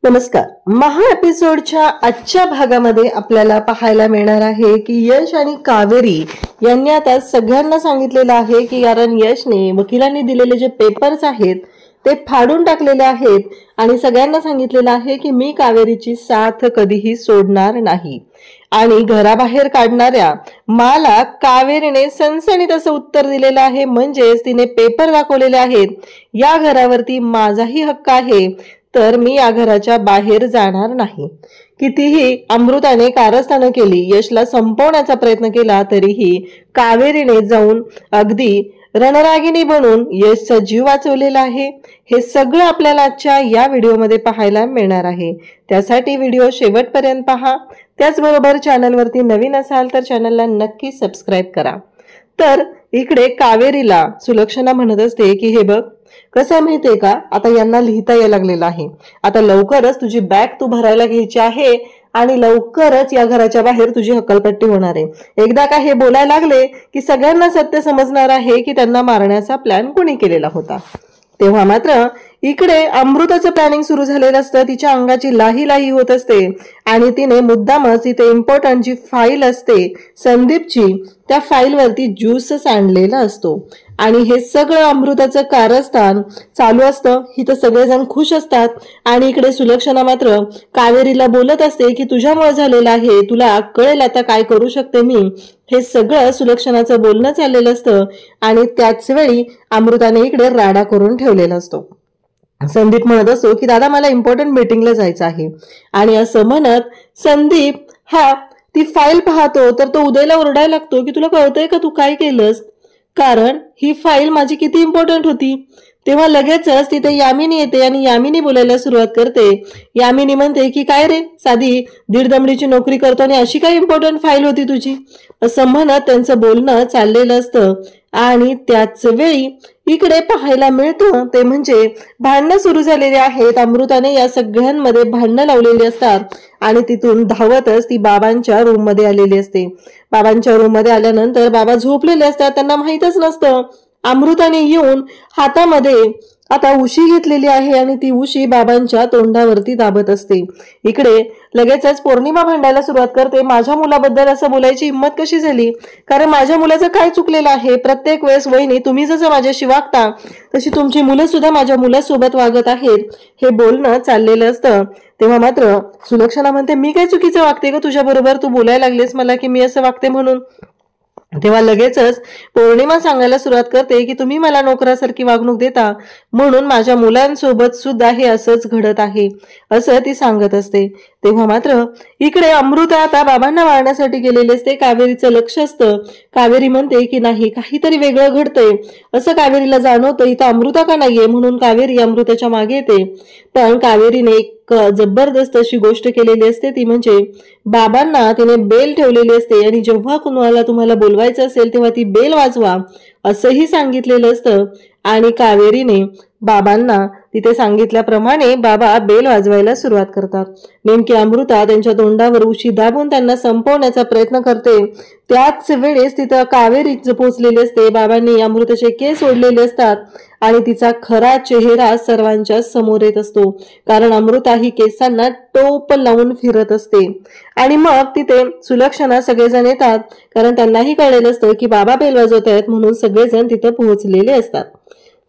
नमस्कार। महा एपिसोडच्या आजच्या भागामध्ये आपल्याला पाहायला मिळणार आहे की यश आणि कावेरी यांनी आता सगळ्यांना सांगितलेलं आहे की कारण यशने वकिलांनी दिलेले जे पेपर्स आहेत ते फाडून टाकलेले आहेत आणि सगळ्यांना सांगितलेलं आहे की मी कावेरीची साथ कधीही सोडणार नाही आणि घराबाहेर काढणाऱ्या मला कावेरीने सनसनीत असं उत्तर दिलेलं आहे। म्हणजेच तिने पेपर दाखवलेले आहेत, या घरावरती माझाही हक्क आहे, तर मी या घराच्या बाहेर जाणार नाही। कितीही अमृताने कारस्थानं केली, यशला संपवण्याचा प्रयत्न केला, तरीही कावेरीने जाऊन अगदी रणरागिणी बनून यशचा जीव वाचवलेला आहे। हे सगळं आपल्याला आजच्या या व्हिडिओमध्ये पाहायला मिळणार आहे, त्यासाठी व्हिडिओ शेवटपर्यंत पहा। त्याचबरोबर चॅनलवरती नवीन असाल तर चॅनलला नक्की सबस्क्राइब करा। तर इकडे कावेरीला सुलक्षणा म्हणत असते की हे बघ, कसं माहितीये का, आता यांना लिहिता यायला लागलेलं आहे, आता लवकरच तुझी बॅग तू भरायला घ्यायची आहे आणि लवकरच या घराच्या बाहेर तुझी हक्कलपट्टी होणार आहे। एकदा का हे बोलायला लागले की सगळ्यांना सत्य समजणार आहे की त्यांना मारण्याचा प्लॅन कोणी केलेला होता। तेव्हा मात्र इकडे अमृताचं प्लॅनिंग सुरू झालेलं असतं, तिच्या अंगाची लाही लाही होत असते आणि तिने मुद्दामच इथे इम्पॉर्टंट जी फाईल असते संदीपची, त्या फाईलवरती ज्यूस सांडलेला असतो आणि हे सगळं अमृताचं कारस्थान चालू असतं। इथं सगळेजण खुश असतात आणि इकडे सुलक्षणा मात्र कावेरीला बोलत असते की तुझ्यामुळे झालेलं आहे, तुला कळेल आता काय करू शकते मी। हे सगळं सुलक्षणाचं बोलणं चाललेलं असतं आणि त्याच वेळी अमृताने इकडे राडा करून ठेवलेला असतो। संदीप म्हणत असतो की दादा मला इम्पॉर्टंट मीटिंगला जायचं आहे आणि असं म्हणत संदीप हा ती फाईल पाहतो तर तो उदयला ओरडायला लागतो की तुला कळतंय का तू काय केलंस, कारण ही फाईल माझी किती इम्पॉर्टंट होती। तेव्हा लगेचच तिथे यामिनी येते आणि यामिनी बोलायला सुरुवात करते। यामिनी म्हणते की काय रे, साधी दीड दमडीची नोकरी करतो आणि अशी काय इम्पॉर्टंट फाईल होती तुझी, असं म्हणत त्यांचं बोलणं चाललेलं असतं आणि त्याच वेळी इकडे पाहायला मिळतं ते म्हणजे भांडणं सुरू झालेली आहेत। अमृताने या सगळ्यांमध्ये भांडणं लावलेली असतात आणि तिथून धावतच ती बाबांच्या रूम मध्ये आलेली असते। बाबांच्या रूम मध्ये आल्यानंतर बाबा झोपलेले असतात, त्यांना माहीतच नसतं अमृताने येऊन हातामध्ये आता उशी घेतलेली आहे आणि ती उशी बाबांच्या तोंडावरती दाबत असते। इकडे लगेचच पौर्णिमा भांडायला सुरुवात करते, माझ्या मुलाबद्दल असं बोलायची हिंमत कशी झाली, कारण माझ्या मुलाचं काय चुकलेलं आहे। प्रत्येक वेळेस वहिनी तुम्ही जसं माझ्याशी वागता तशी तुमची मुलं सुद्धा माझ्या मुलासोबत वागत आहेत, हे बोलणं चाललेलं असतं। तेव्हा मात्र सुलक्षणा म्हणते मी काय चुकीचं वागते ग तुझ्या बरोबर, तू बोलायला लागलेस मला की मी असं वागते म्हणून। तेव्हा लगेचच पौर्णिमा सांगायला सुरुवात करते की तुम्ही मला नोकरासारखी वागणूक देता म्हणून माझ्या मुलांसोबत सुद्धा हे असंच घडत आहे, असं ती सांगत असते। तेव्हा मात्र इकडे अमृता आता बाबांना मारण्यासाठी गेलेले असते, कावेरीचं लक्ष असतं। कावेरी म्हणते की नाही, काहीतरी वेगळं घडतंय असं कावेरीला जाणवतं, इथं अमृता का नाहीये, म्हणून कावेरी अमृताच्या मागे येते। पण कावेरीने एक जबरदस्त अशी गोष्ट केलेली असते, ती म्हणजे बाबांना तिने बेल ठेवलेली असते आणि जेव्हा कुणाला तुम्हाला बोलवायचं असेल तेव्हा ती बेल वाजवा असंही सांगितलेलं असतं आणि कावेरीने बाबांना तिथे सांगितल्याप्रमाणे बाबा बेल वाजवायला सुरुवात करतात। नेमकी अमृता त्यांच्या तोंडावर उशी दाबून त्यांना संपवण्याचा प्रयत्न करते, त्याच वेळेस तिथं कावेरी पोहोचलेली असते। बाबांनी अमृताचे केस ओढलेले असतात आणि तिचा खरा चेहरा सर्वांच्या समोर येत असतो, कारण अमृता ही केसांना टोप लावून फिरत असते आणि मग तिथे सुलक्षणा सगळेजण येतात, कारण त्यांनाही कळलेलं असतं की बाबा बेल वाजवत आहेत म्हणून सगळेजण तिथं पोहोचलेले असतात।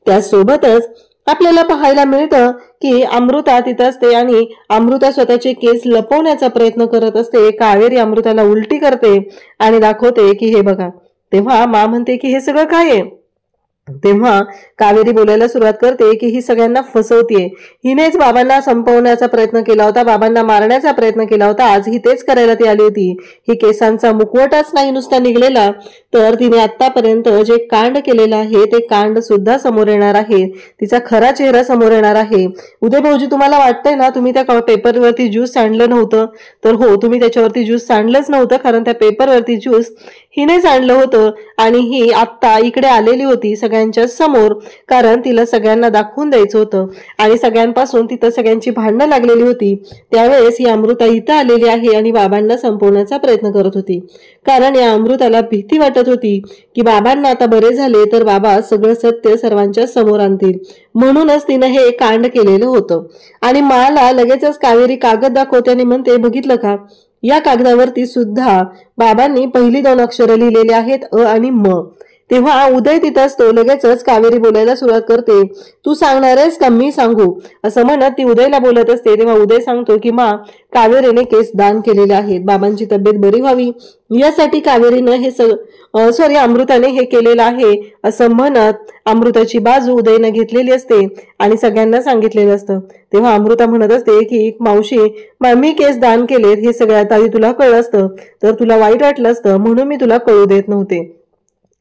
त्यासोबतच आपल्याला पाहायला मिळतं की अमृता तिथं असते आणि अमृता स्वतःचे केस लपवण्याचा प्रयत्न करत असते। कावेरी अमृताला उलटी करते आणि दाखवते की हे बघा। तेव्हा मा म्हणते की हे सगळं काय आहे, तेव्हा कावेरी बोलायला सुरुवात करते की ही सगळ्यांना फसवतीये, हिनेच बाबांना संपवण्याचा प्रयत्न केला होता, बाबांना मारण्याचा प्रयत्न केला होता, आज ही तेच करायला ती आली होती। ही केसांचा मुखवटाच नाही नुसता निघलेला, तर तिने आतापर्यंत जे कांड केलेलं आहे ते कांड सुद्धा समोर येणार आहे, तिचा खरा चेहरा समोर येणार आहे। उदय भाऊजी तुम्हाला वाटतंय ना तुम्ही त्या पेपरवरती ज्यूस सांडलं नव्हतं, तर हो तुम्ही त्याच्यावरती ज्यूस सांडलंच नव्हतं, कारण त्या पेपरवरती ज्यूस हिनेच आणलं होतं आणि ही आत्ता इकडे आलेली होती सगळ्यांच्या समोर, कारण तिला सगळ्यांना दाखवून द्यायचं होतं आणि सगळ्यांपासून तिथं सगळ्यांची भांडणं लागलेली होती। त्यावेळेस ही अमृता इथं आलेली आहे आणि बाबांना संपवण्याचा प्रयत्न करत होती, कारण या अमृताला भीती वाटत होती की बाबांना आता बरे झाले तर बाबा सगळं सत्य सर्वांच्या समोर आणतील, म्हणूनच तिनं हे कांड केलेलं होतं। आणि मला लगेचच कावेरी कागद दाखवते आणि म्हणते, बघितलं का, या कागदावरती सुद्धा बाबांनी पहिली 2 अक्षरं लिहिलेली आहेत, अ आणि म। तेव्हा उदय तिथं असतो, लगेचच कावेरी बोलायला सुरुवात करते, तू सांगणार आहेस का मी सांगू, असं म्हणत ती उदयला बोलत असते। तेव्हा उदय सांगतो की मा, कावेरीने केस दान केलेले आहेत, बाबांची तब्येत बरी व्हावी यासाठी कावेरीनं हे अमृताने हे केलेलं आहे, असं म्हणत अमृताची बाजू उदयने घेतलेली असते आणि सगळ्यांना सांगितलेलं असतं। तेव्हा अमृता म्हणत असते की मावशी, मी केस दान केलेत हे सगळ्यात आधी तुला कळलं असतं तर तुला वाईट वाटलं असतं, म्हणून मी तुला कळू देत नव्हते,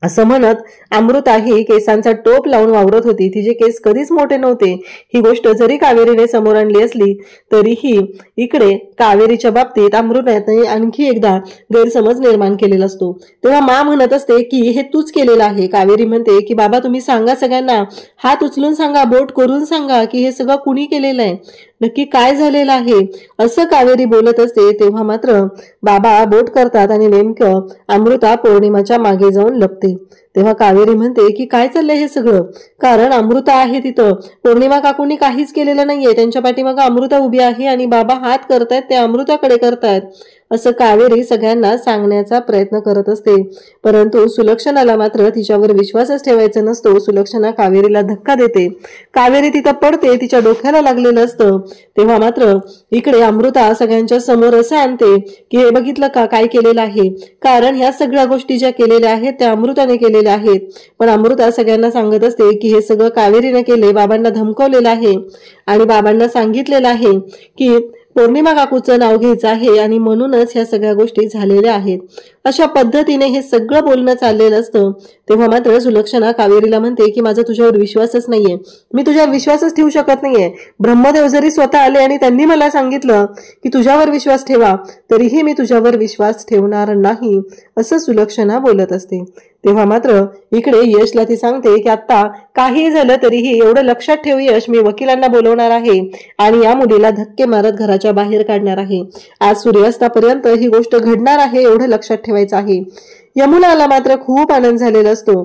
असं म्हणत अमृता ही केसांचा टोप लावून वावरत होती। तिचे केस कधीच मोठे नव्हते। ही गोष्ट जरी कावेरीने समोर आणली असली तरीही इकडे कावेरीच्या बाबतीत अमृताने आणखी एकदा गैरसमज निर्माण केलेला असतो। तेव्हा मा म्हणत असते की हे तूच केलेलं आहे। कावेरी म्हणते की बाबा तुम्ही सांगा, सगळ्यांना हात उचलून सांगा, बोट करून सांगा की हे सगळं कुणी केलेलं आहे, नक्की काय झालेलं आहे, असं कावेरी बोलत असते। तेव्हा मात्र बाबा बोट करतात आणि नेमकं अमृता पौर्णिमाच्या मागे जाऊन लपते। तेव्हा कावेरी म्हणते की काय चाललंय हे सगळं, कारण अमृता आहे तिथं, पौर्णिमा काकूंनी काहीच केलेलं नाहीये, त्यांच्या पाठीमागे अमृता उभी आहे आणि बाबा हात करतायत ते अमृताकडे करतायत, असं कावेरी सगळ्यांना सांगण्याचा प्रयत्न करत असते। परंतु सुलक्षणाला मात्र तिच्यावर विश्वासच ठेवायचा नसतो। सुलक्षणा कावेरीला धक्का देते, कावेरी तिथं पडते, तिच्या डोक्याला लागलेलं असतं। तेव्हा मात्र इकडे अमृता सगळ्यांच्या समोर असं आणते की हे बघितलं का काय केलेलं आहे, कारण ह्या सगळ्या गोष्टी ज्या केलेल्या आहेत त्या अमृताने केलेल्या आहेत। पण अमृता सगळ्यांना सांगत असते की हे सगळं कावेरीने केले, बाबांना धमकवलेलं आहे आणि बाबांना सांगितलेलं आहे की पौर्णिमा काकूचं नाव घ्यायचं आहे आणि म्हणूनच ह्या सगळ्या गोष्टी झालेल्या आहेत, अशा पद्धतीने हे सगळं बोलणं चाललेलं असतं। तेव्हा मात्र सुलक्षणा कावेरीला म्हणते की माझा तुझ्यावर विश्वासच नाहीये, मी तुझ्यावर विश्वासच ठेवू शकत नाहीये, ब्रह्मदेव जरी स्वतः आले आणि त्यांनी मला सांगितलं की तुझ्यावर विश्वास ठेवा तरीही मी तुझ्यावर विश्वास ठेवणार नाही, असं सुलक्षणा बोलत असते। तेव्हा मात्र इकडे यशला ती सांगते की आता काही झालं तरीही एवढं लक्षात ठेव यश, मी वकिलांना बोलवणार आहे आणि या मुलीला धक्के मारत घराच्या बाहेर काढणार आहे, आज सूर्यास्तापर्यंत ही गोष्ट घडणार आहे, एवढं लक्षात ठेवायचं आहे। यमुनाला मात्र खूप आनंद झालेला असतो,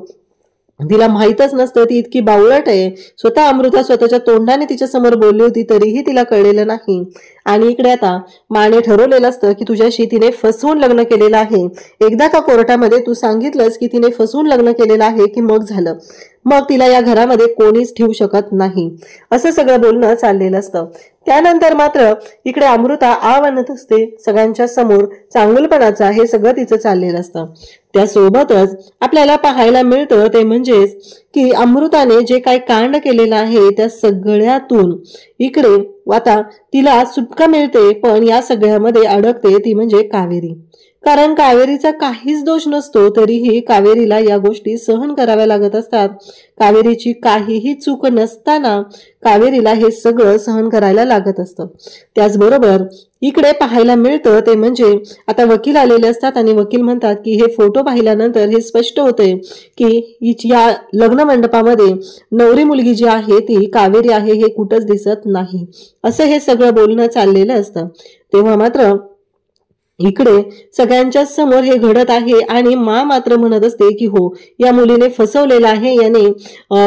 तिला माहीतच नसतं ती इतकी बावळट आहे, स्वतः अमृता स्वतःच्या तोंडाने तिच्या समोर बोलली होती तरीही तिला कळलेलं नाही। आणि इकडे आता माने ठरवलेलं असतं की तुझ्याशी तिने फसवून लग्न केलेलं आहे, एकदा का कोर्टामध्ये तू सांगितलंस की तिने फसवून लग्न केलेलं आहे की मग झालं, मग तिला या घरामध्ये कोणीच ठेवू शकत नाही, असं सगळं बोलणं चाललेलं असतं। त्यानंतर मात्र इकडे अमृता आणत असते सगळ्यांच्या समोर, चांगुलपणाचा हे सगळं तिचं चाललेलं असतं। त्यासोबतच आपल्याला पाहायला मिळतं ते म्हणजेच की अमृताने जे काही कांड केलेलं आहे त्या सगळ्यातून इकडे आता तिला सुटका मिळते, पण या सगळ्यामध्ये अडकते ती म्हणजे कावेरी, कारण कावेरीचा काहीच दोष नसतो तरीही कावेरीला या गोष्टी सहन कराव्या लागत असतात। कावेरीची काहीही चूक नसताना कावेरीला हे सगळं सहन करायला लागत असतं। त्याचबरोबर इकडे पाहायला मिळतं ते म्हणजे आता वकील आलेले असतात आणि वकील म्हणतात की हे फोटो पाहिल्यानंतर हे स्पष्ट होते की या लग्न मंडपामध्ये नवरी मुलगी जी आहे ती कावेरी आहे हे कुठंच दिसत नाही, असं हे सगळं बोलणं चाललेलं असतं। तेव्हा मात्र इकडे सगळ्यांच्या समोर हे घडत आहे आणि मा मात्र म्हणत असते की हो, या मुलीने फसवलेला आहे, याने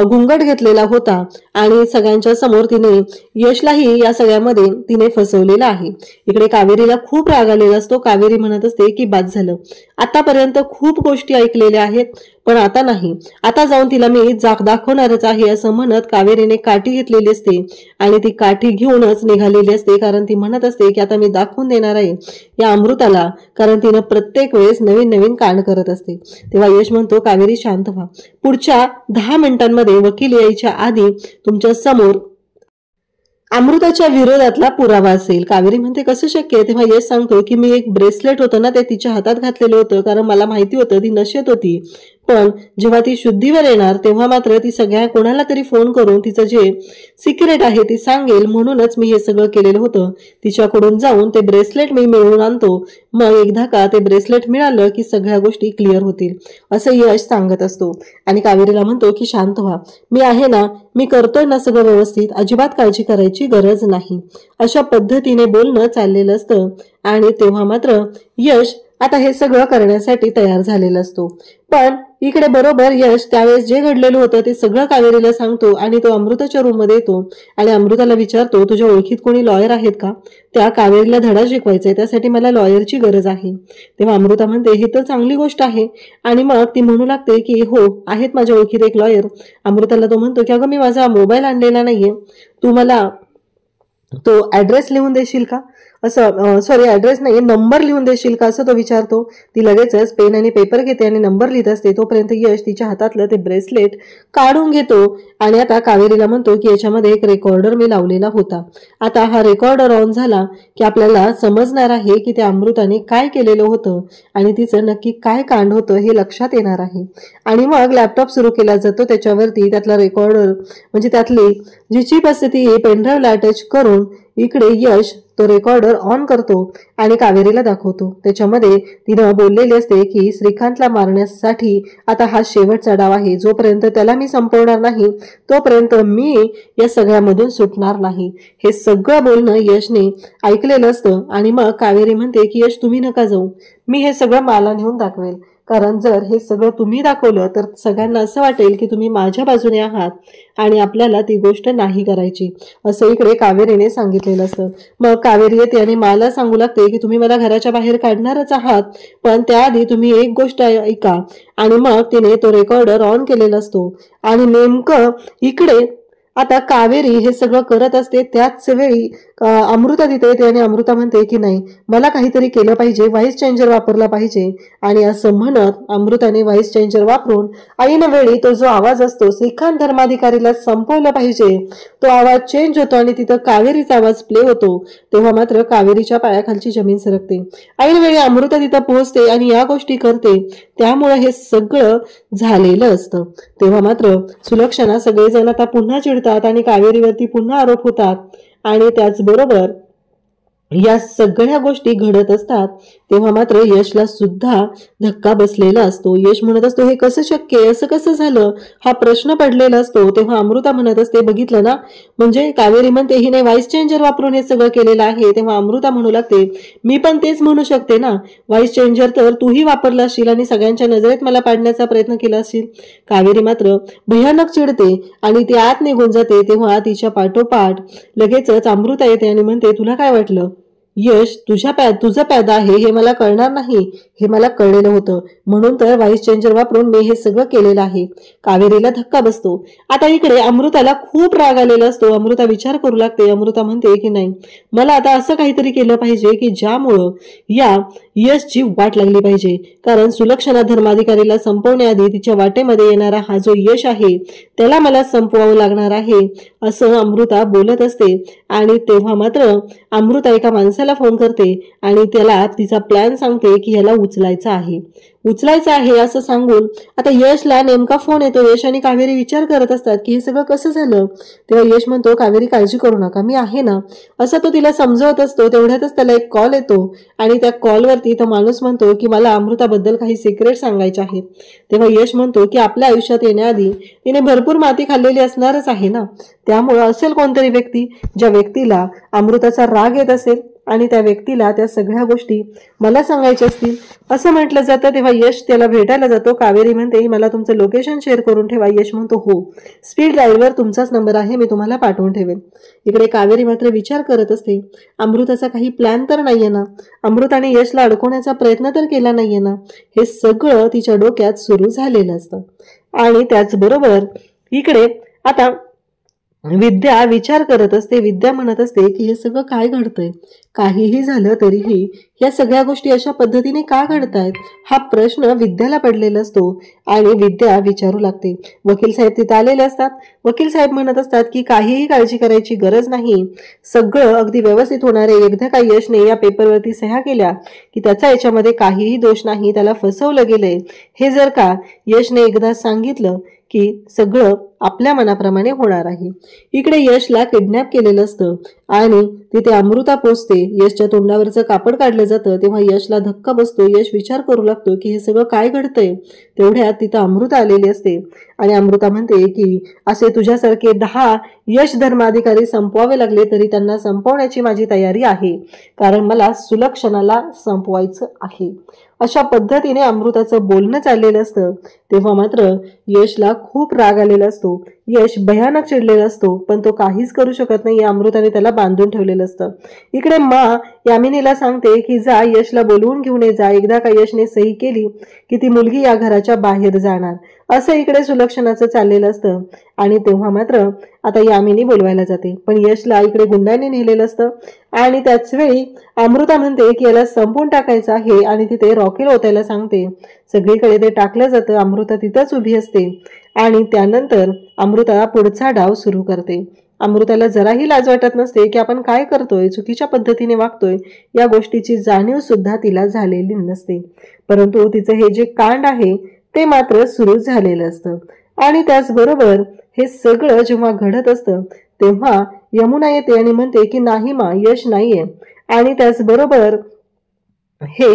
घुंगट घेतलेला होता आणि सगळ्यांच्या समोर तिने यशलाही या सगळ्यामध्ये तिने फसवलेला आहे। इकडे कावेरीला खूप राग आलेला असतो, कावेरी म्हणत असते की बाद झालं, आतापर्यंत खूप गोष्टी ऐकलेल्या आहेत पण आता नाही, आता जाऊन तिला मी जाग दाखवणारच आहे, असं म्हणत कावेरीने काठी घेतलेली असते आणि ती काठी घेऊनच निघालेली असते, कारण ती म्हणत असते की आता मी दाखवून देणार आहे या अमृताला, कारण तिनं प्रत्येक वेळेस नवीन नवीन कांड करत असते। तेव्हा यश म्हणतो कावेरी शांत व्हा, पुढच्या 10 मिनिटांमध्ये वकील यायच्या आधी तुमच्या समोर अमृताच्या विरोधातला पुरावा असेल। कावेरी म्हणते कसं शक्य आहे? तेव्हा यश सांगतो की मी एक ब्रेसलेट होतं ना ते तिच्या हातात घातलेलं होतं, कारण मला माहिती होतं ती नशेत होती, पण जेव्हा ती शुद्धीवर येणार तेव्हा मात्र ती सगळ्या कोणाला तरी फोन करून तिचं जे सिक्रेट आहे ती सांगेल, म्हणूनच मी हे सगळं केलेलं होतं. तिच्याकडून जाऊन ते ब्रेसलेट मी मिळवून आणतो, मग एकदा का ते ब्रेसलेट मिळालं की सगळ्या गोष्टी क्लिअर होतील, असं यश सांगत असतो. आणि कावेरीला म्हणतो की शांत व्हा, मी आहे ना, मी करतोय ना सगळं व्यवस्थित, अजिबात काळजी करायची गरज नाही, अशा पद्धतीने बोलणं चाललेलं असतं. आणि तेव्हा मात्र यश आता हे सगळं करण्यासाठी तयार झालेला असतो. पण इकडे बरोबर यश त्यावेळेस जे घडलेलं होतं ते सगळं कावेरीला सांगतो आणि तो अमृताच्या रूम मध्ये येतो आणि अमृताला विचारतो, तुझ्या ओळखीत कोणी लॉयर आहेत का? त्या कावेरीला धडा शिकवायचा, त्यासाठी मला लॉयरची गरज आहे. तेव्हा अमृता म्हणते, ही तर चांगली गोष्ट आहे. आणि मग ती म्हणू लागते की हो, आहेत माझ्या ओळखीत एक लॉयर. अमृताला तो म्हणतो की अगं, मी माझा मोबाईल आणलेला नाहीये, तू मला तो ऍड्रेस लिहून देशील का, असं सॉरी ऍड्रेस नाही, नंबर लिहून देशील का, असं तो विचारतो. ती लगेचच पेन आणि पेपर घेते आणि नंबर लिहित असते. तोपर्यंत यश तिच्या हातातलं ते ब्रेसलेट काढून घेतो आणि आता कावेरीला म्हणतो की याच्यामध्ये एक रेकॉर्डर मी लावलेला होता, आता हा रेकॉर्डर ऑन झाला की आपल्याला समजणार आहे की त्या अमृताने काय केलेलं होतं आणि तिचं नक्की काय कांड होतं हे लक्षात येणार आहे. आणि मग लॅपटॉप सुरू केला जातो, त्याच्यावरती त्यातला रेकॉर्डर म्हणजे त्यातली जी चिप असते ती पेनड्राईव्हला अटॅच करून इकडे यश तो रेकॉर्डर ऑन करतो आणि कावेरीला दाखवतो. त्याच्यामध्ये तिनं बोललेली असते की श्रीकांतला मारण्यासाठी आता हा शेवटचा डाव आहे, जोपर्यंत त्याला मी संपवणार नाही तोपर्यंत मी या सगळ्यामधून सुटणार नाही. हे सगळं बोलणं यशने ऐकलेलं असतं. आणि मग कावेरी म्हणते की यश, तुम्ही नका जाऊ, मी हे सगळं मला नेऊन दाखवेल, कारण जर हे सगळं तुम्ही दाखवलं तर सगळ्यांना असं वाटेल की तुम्ही माझ्या बाजूने आहात आणि आपल्याला ती गोष्ट नाही करायची, असं इकडे कावेरीने सांगितलेलं असतं. मग कावेरी येते आणि मला सांगू लागते की तुम्ही मला घराच्या बाहेर काढणारच आहात, पण त्याआधी तुम्ही एक गोष्ट ऐका. आणि मग तिने तो रेकॉर्डर ऑन केलेला असतो आणि नेमकं इकडे आता कावेरी हे सगळं करत असते, त्याच वेळी अमृता तिथे येते आणि अमृता म्हणते की नाही, मला काहीतरी केलं पाहिजे, व्हाईस चेंजर वापरला पाहिजे. आणि असं म्हणत अमृताने व्हाईस चेंजर वापरून ऐन वेळी तो जो आवाज असतो श्रीकांत धर्माधिकारीला संपवलं पाहिजे, तो आवाज चेंज होतो आणि तिथं कावेरीचा आवाज प्ले होतो. तेव्हा मात्र कावेरीच्या पायाखालची जमीन सरकते. ऐन वेळी अमृता तिथं पोहोचते आणि या गोष्टी करते, त्यामुळे हे सगळं झालेलं असतं. तेव्हा मात्र सुलक्षणा सगळेजण आता पुन्हा चिडतात आणि कावेरीवरती पुन्हा आरोप होतात. आणि त्याचबरोबर या सगळ्या गोष्टी घडत असतात. तेव्हा मात्र यशला सुद्धा धक्का बसलेला असतो. यश म्हणत असतो, हे कसं शक्य आहे, असं कसं झालं, हा प्रश्न पडलेला असतो. तेव्हा अमृता म्हणत असते, बघितलं ना, म्हणजे कावेरी म्हणते हिने व्हाईस चेंजर वापरून हे सगळं केलेलं आहे. तेव्हा अमृता म्हणू लागते, मी पण तेच म्हणू शकते ना, व्हाईस चेंजर तर तूही वापरला असशील आणि सगळ्यांच्या नजरेत मला पाडण्याचा प्रयत्न केला असशील. कावेरी मात्र भयानक चिडते आणि ती आत निघून जाते. तेव्हा तिच्या पाठोपाठ लगेचच अमृता येते आणि म्हणते, तुला काय वाटलं यश, तुझं पैदा आहे हे मला कळणार नाही, हे मला कळलेलं होतं, म्हणून तर व्हाईस चेंजर वापरून मी हे सगळं केलेलं आहे. कावेरीला धक्का बसतो. आता इकडे अमृताला खूप राग आलेला असतो. अमृता विचार करू लागते. अमृता म्हणते की नाही, मला आता असं काहीतरी केलं पाहिजे की ज्यामुळं या यशची वाट लागली पाहिजे, कारण सुलक्षणा धर्माधिकारीला संपवण्याआधी तिच्या वाटेमध्ये येणारा हा जो यश आहे त्याला मला संपवावं लागणार आहे, असं अमृता बोलत असते. आणि तेव्हा मात्र अमृता एका माणसाला फोन करते आणि त्याला तिचा प्लॅन सांगते की ह्याला उचलायचं आहे असं सांगून आता यशला नेमका फोन येतो. यश आणि कावेरी विचार करत असतात की हे सगळं कसं झालं. तेव्हा यश म्हणतो, कावेरी काळजी करू नका, मी आहे ना, असं तो तिला समजवत असतो. तेवढ्यातच त्याला एक कॉल येतो आणि त्या कॉलवरती तो माणूस म्हणतो की मला अमृताबद्दल काही सिक्रेट सांगायचे आहेत. तेव्हा यश म्हणतो की आपल्या आयुष्यात येण्याआधी तिने भरपूर माती खाल्लेली असणारच आहे ना, त्यामुळे असेल कोणतरी व्यक्ती ज्या व्यक्तीला अमृताचा राग येत असेल आणि त्या व्यक्तीला त्या सगळ्या गोष्टी मला सांगायच्या असतील असं म्हटलं जातं. तेव्हा यश त्याला भेटायला जातो. कावेरी म्हणते, मला तुमचं लोकेशन शेअर करून ठेवा. यश म्हणतो, हो, स्पीड ड्राईव्हवर तुमचाच नंबर आहे, मी तुम्हाला पाठवून ठेवेन. इकडे कावेरी मात्र विचार करत असते, अमृताचा काही प्लॅन तर नाहीये ना, अमृताने यशला अडकवण्याचा प्रयत्न तर केला नाहीये ना, हे सगळं तिच्या डोक्यात सुरू झालेलं असतं. आणि त्याचबरोबर इकडे आता विद्या विचार करत असते. विद्या म्हणत असते की हे सगळं काय घडतंय, काहीही झालं तरीही या सगळ्या गोष्टी अशा पद्धतीने का घडतायत, हा प्रश्न विद्याला पडलेला असतो. आणि विद्या विचारू लागते. वकील साहेब तिथे आलेले असतात. वकील साहेब म्हणत असतात की काहीही काळजी करायची गरज नाही, सगळं अगदी व्यवस्थित होणार आहे. एकदा का यशने या पेपरवरती सह्या केल्या की त्याचा याच्यामध्ये काहीही दोष नाही, त्याला फसवलं गेलंय, हे जर का यशने एकदा सांगितलं की सगळं आपल्या मनाप्रमाणे होणार आहे. इकडे यशला किडनॅप केलेलं असतं आणि तिथे अमृता पोचते. यशच्या तोंडावरचं कापड काढलं जातं तेव्हा यशला धक्का बसतो. यश विचार करू लागतो की हे सगळं काय घडतंय. तेवढ्यात तिथं अमृता आलेली असते आणि अमृता म्हणते की असे तुझ्यासारखे 10 यश धर्माधिकारी संपवावे लागले तरी त्यांना संपवण्याची माझी तयारी आहे, कारण मला सुलक्षणाला संपवायचं आहे. अशा पद्धतीने अमृताचं बोलणं चाललेलं असतं. तेव्हा मात्र यशला खूप राग आलेला असतो. यश भयानक चिडलेला असतो, पण तो काहीच करू शकत नाही. अमृताने त्याला बांधून ठेवलेलं असतं. इकडे यामिनीला सांगते की जा यशला बोलवून घेऊन जा. एकदा का यशने सही केली की ती मुलगी या घराच्या बाहेर जाणार, असं इकडे सुलक्षणाचं चाललेलं असतं. आणि तेव्हा मात्र आता यामिनी बोलवायला जाते, पण यशला इकडे गुंडाने नेलेलं असतं. आणि त्याच वेळी अमृता म्हणते की याला संपून टाकायचं आहे आणि तिथे रॉकेल ओतायला सांगते. सगळीकडे ते टाकलं जातं. अमृता तिथंच उभी असते आणि त्यानंतर अमृता पुढचा डाव सुरू करते. अमृताला जराही लाज वाटत नसते की आपण काय करतोय, चुकीच्या पद्धतीने वागतोय, या गोष्टीची जाणीव सुद्धा तिला झालेली नसते. परंतु तिचं हे जे कांड आहे ते मात्र सुरू झालेलं असतं. आणि त्याचबरोबर हे सगळं जेव्हा घडत असतं तेव्हा यमुना येते आणि म्हणते की नाही यश नाहीये. आणि त्याचबरोबर हे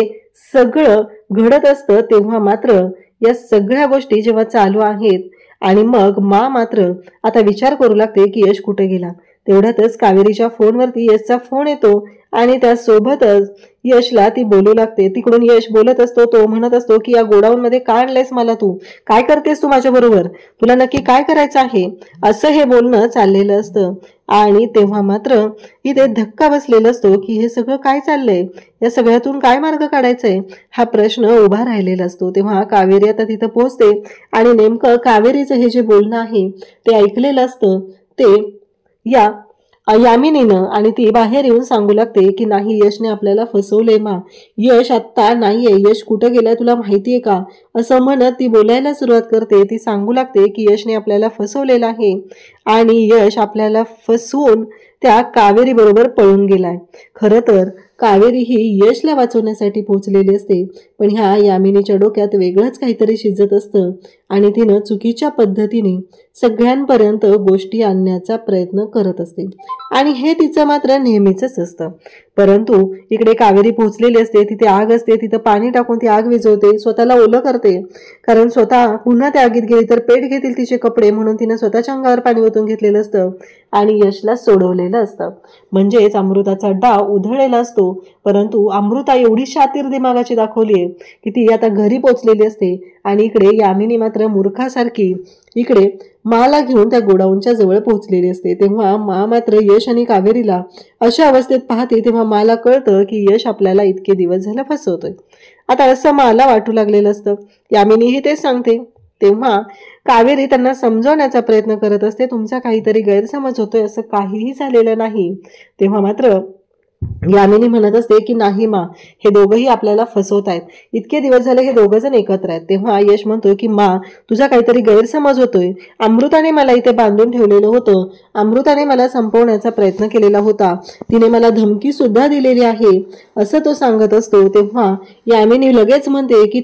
सगळं घडत असतं तेव्हा मात्र या सगळ्या गोष्टी जेव्हा चालू आहेत आणि मग मात्र आता विचार करू लागते की यश कुठे गेला. तेवढ्यातच कावेरीच्या फोनवरती यशचा फोन येतो आणि त्यासोबतच यशला ती बोलू लागते. तिकडून यश बोलत असतो. तो म्हणत असतो की या गोडाऊन मध्ये का आणलंयस मला, तू काय करतेस, तू माझ्या बरोबर, तुला नक्की काय करायचं आहे, असं हे बोलणं चाललेलं असतं. आणि तेव्हा मात्र इथे धक्का बसलेला असतो की हे सगळं काय चाललंय, या सगळ्यातून काय मार्ग काढायचाय, हा प्रश्न उभा राहिलेला असतो. तेव्हा कावेरी आता तिथं पोहोचते आणि नेमकं कावेरीचं हे जे बोलणं आहे ते ऐकलेलं असतं ते या यामिनीनं. आणि ती बाहेर येऊन सांगू लागते की नाही, यशने आपल्याला फसवले यश आत्ता नाहीये, यश कुठं गेलाय तुला माहितीये का, असं म्हणत ती बोलायला सुरुवात करते. ती सांगू लागते की यशने आपल्याला फसवलेलं आहे आणि यश आपल्याला फसवून त्या कावेरी बरोबर पळून गेलाय. खरं तर कावेरी ही यशला वाचवण्यासाठी पोहोचलेली असते, पण ह्या यामिनीच्या डोक्यात वेगळंच काहीतरी शिजत असतं आणि तिनं चुकीच्या पद्धतीने सगळ्यांपर्यंत गोष्टी आणण्याचा प्रयत्न करत असते. आणि हे तिचं मात्र नेहमीच असतं. परंतु इकडे कावेरी पोहोचलेली असते. तिथे आग असते. तिथं पाणी टाकून ती आग विझवते, स्वतःला ओलं करते, कारण स्वतः पुन्हा त्या आगीत गेली तर पेट घेतील तिचे कपडे, म्हणून तिनं स्वतःच्या अंगावर पाणी ओतून घेतलेलं असतं आणि यशला सोडवलेलं असतं. म्हणजेच अमृताचा डाव उधळलेला असतो. परंतु अमृता एवढी शातीर दिमागाची दाखवली आहे की ती आता घरी पोहोचलेली असते आणि इकडे यामिनी मात्र मूर्खासारखी इकडे माला घेऊन त्या गोडाऊनच्या जवळ पोहोचलेली असते. तेव्हा मात्र यश आणि कावेरीला अशा अवस्थेत पाहते. तेव्हा मला कळतं की यश आपल्याला इतके दिवस झालं फसवतोय. आता असं मला वाटू लागलेलं असतं. यामिनीही तेच सांगते. तेव्हा कावेरी त्यांना समजवण्याचा प्रयत्न करत असते, तुमचा काहीतरी गैरसमज होतोय, असं काहीही झालेलं नाही. तेव्हा मात्र यामिनी म्हणत असते की नाही हे दोघंही आपल्याला फसवतायत, इतके दिवस झाले हे दोघं जण एकत्र आहेत. तेव्हा यश म्हणतो की तुझा काहीतरी गैरसमज होतोय, अमृताने मला इथे बांधून ठेवलेलं होतं, अमृताने मला संपवण्याचा प्रयत्न केलेला होता, तिने मला धमकी सुद्धा दिलेली आहे, असं तो सांगत असतो. तेव्हा यामिनी लगेच म्हणते की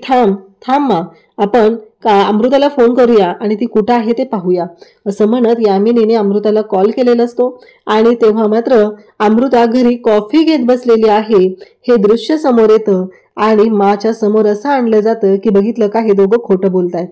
थांब आपण अमृताला फोन करूया आणि ती कुठं आहे ते पाहूया, असं म्हणत यामिनीने अमृताला कॉल केलेला असतो. आणि तेव्हा मात्र अमृता घरी कॉफी घेत बसलेली आहे हे दृश्य समोर येतं आणि माच्या समोर असं आणलं जातं की बघितलं का, हे दोघं खोटं बोलतायत.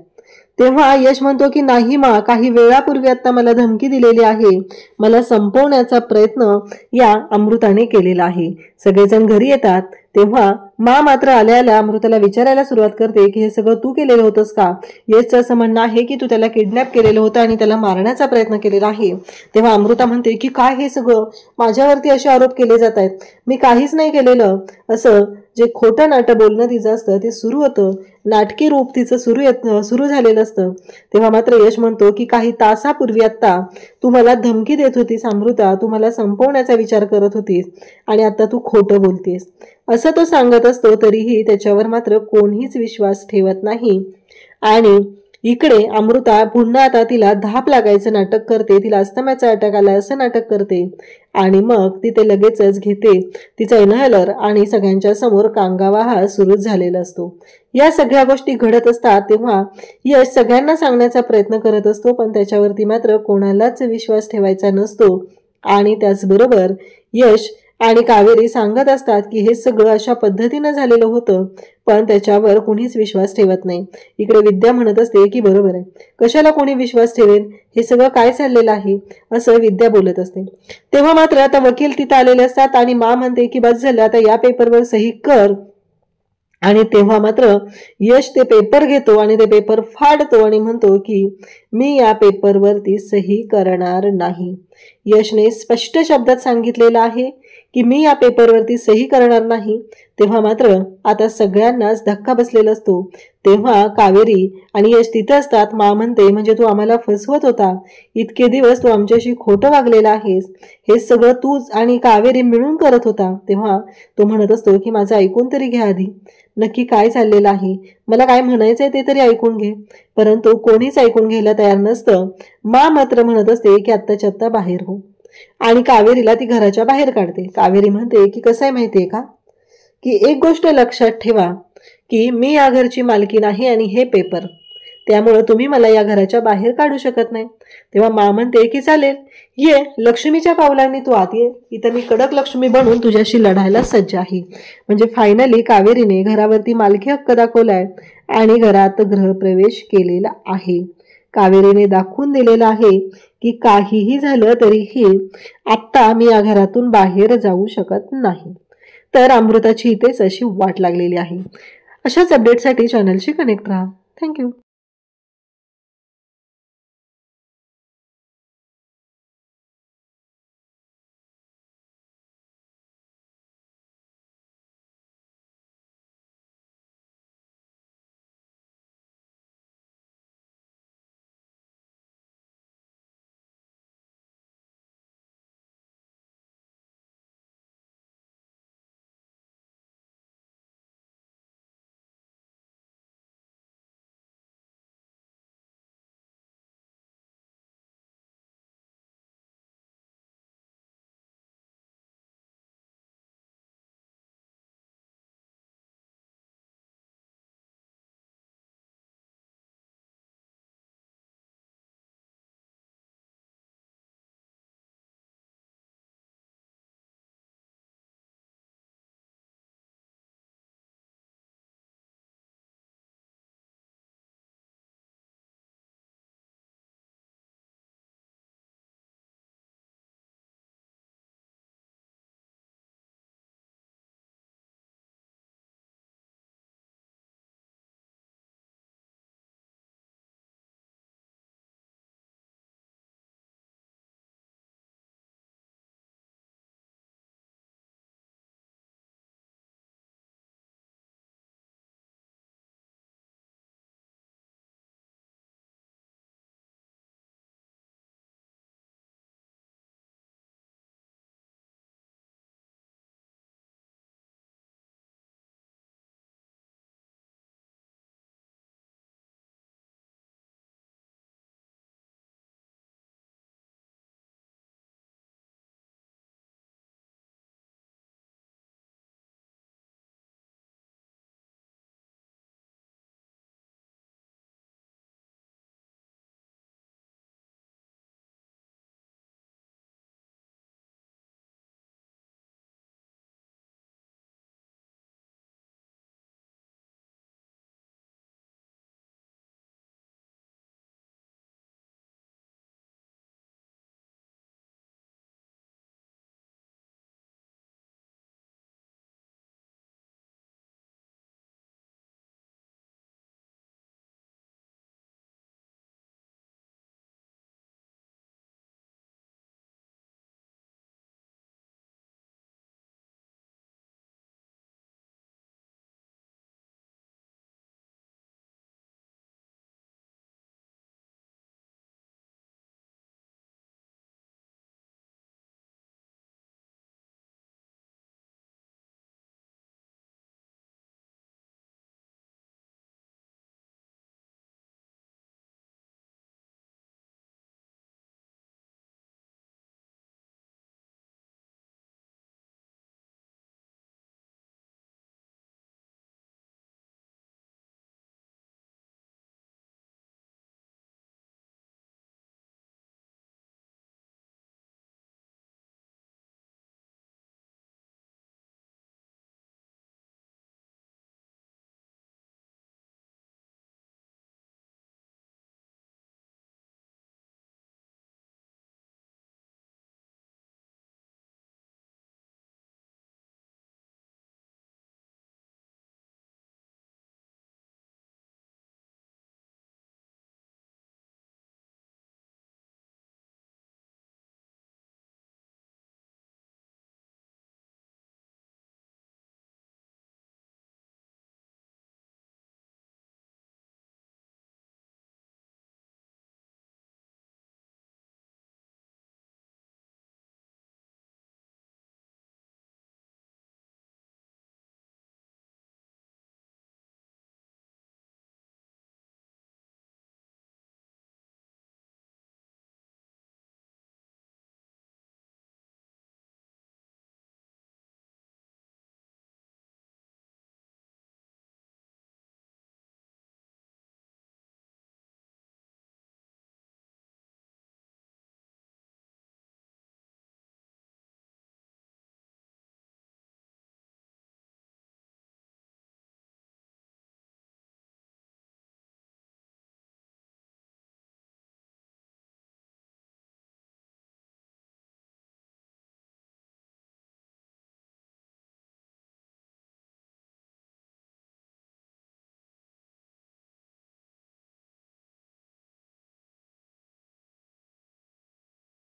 तेव्हा यश म्हणतो की नाही काही वेळापूर्वी आता मला धमकी दिलेली आहे, मला संपवण्याचा प्रयत्न या अमृताने केलेला आहे. सगळेजण घरी येतात तेव्हा मात्र आल्या अमृताला विचारायला सुरुवात करते की हे सगळं तू केलेलं होतंस का? यशचं असं म्हणणं आहे की तू त्याला किडनॅप केलेलं होतं आणि त्याला मारण्याचा प्रयत्न केलेला आहे. तेव्हा अमृता म्हणते की काय हे सगळं माझ्यावरती असे आरोप केले जात आहेत, मी काहीच नाही केलेलं. असं जे खोटं नाटक बोलणं तिचं असतं ते सुरू होतं, नाटकी रूप तिचं सुरू झालेलं असतं. तेव्हा मात्र यश म्हणतो की काही तासापूर्वी आता तू मला धमकी देत होतीस अमृता, तू मला संपवण्याचा विचार करत होतीस आणि आता तू खोटं बोलतेस, असं तो सांगत असतो. तरीही त्याच्यावर मात्र कोणीच विश्वास ठेवत नाही. आणि इकडे अमृता पुन्हा आता तिला धाप लागायचं नाटक करते, तिला अस्थमाचा अटॅक आला असं नाटक करते आणि मग ती ते लगेचच घेते तिचा इनहेलर आणि सगळ्यांच्या समोर कांगावा हा सुरूच झालेला असतो. या सगळ्या गोष्टी घडत असतात तेव्हा यश सगळ्यांना सांगण्याचा प्रयत्न करत असतो, पण त्याच्यावरती मात्र कोणालाच विश्वास ठेवायचा नसतो. आणि त्याचबरोबर यश आणि कावेरी सांगत असतात की हे सगळं अशा पद्धतीनं झालेलं होतं, पण त्याच्यावर कोणीच विश्वास ठेवत नाही. इकडे विद्या म्हणत असते की बरोबर आहे, कशाला कोणी विश्वास ठेवेल, हे सगळं काय चाललेलं आहे, असं विद्या बोलत असते. तेव्हा मात्र आता वकील तिथं आलेले असतात आणि म्हणते की बस झालं, आता या पेपरवर सही कर. आणि तेव्हा मात्र यश ते पेपर घेतो आणि ते पेपर फाडतो आणि म्हणतो की मी या पेपरवरती सही करणार नाही. यशने स्पष्ट शब्दात सांगितलेलं आहे की मी या पेपरवरती सही करणार नाही. तेव्हा मात्र आता सगळ्यांनाच धक्का बसलेला असतो. तेव्हा कावेरी आणि यश तिथे असतात. म्हणते म्हणजे तू आम्हाला फसवत होता, इतके दिवस तू आमच्याशी खोटं वागलेला आहेस, हे सगळं तूच आणि कावेरी मिळून करत होता. तेव्हा तो म्हणत असतो की माझं ऐकून तरी घ्या आधी, नक्की काय चाललेलं आहे, मला काय म्हणायचंय ते तरी ऐकून घे. परंतु कोणीच ऐकून घ्यायला तयार नसतं. मात्र म्हणत असते की आत्ताच्या आत्ता बाहेर हो. आणि कावेरीला ती घराच्या बाहेर काढते. कावेरी म्हणते की कसं आहे माहितीये का, की एक गोष्ट लक्षात ठेवा की मी या घरची मालकीण आहे आणि हे पेपर, त्यामुळे तुम्ही मला या घराच्या बाहेर काढू शकत नाही. तेव्हा म्हणते की चालेल, ये लक्ष्मीच्या पावलांनी तू आत ये, इथं मी कडक लक्ष्मी बनून तुझ्याशी लढायला सज्ज आहे. म्हणजे फायनली कावेरीने घरावरती मालकी हक्क दाखवलाय आणि घरात गृहप्रवेश केलेला आहे. कावेरीने दाखवून दिलेलं आहे की काहीही झालं तरीही आत्ता मी या घरातून बाहेर जाऊ शकत नाही. तर अमृताची इथेच अशी वाट लागलेली आहे. अशाच अपडेटसाठी चॅनलशी कनेक्ट राहा. थँक्यू.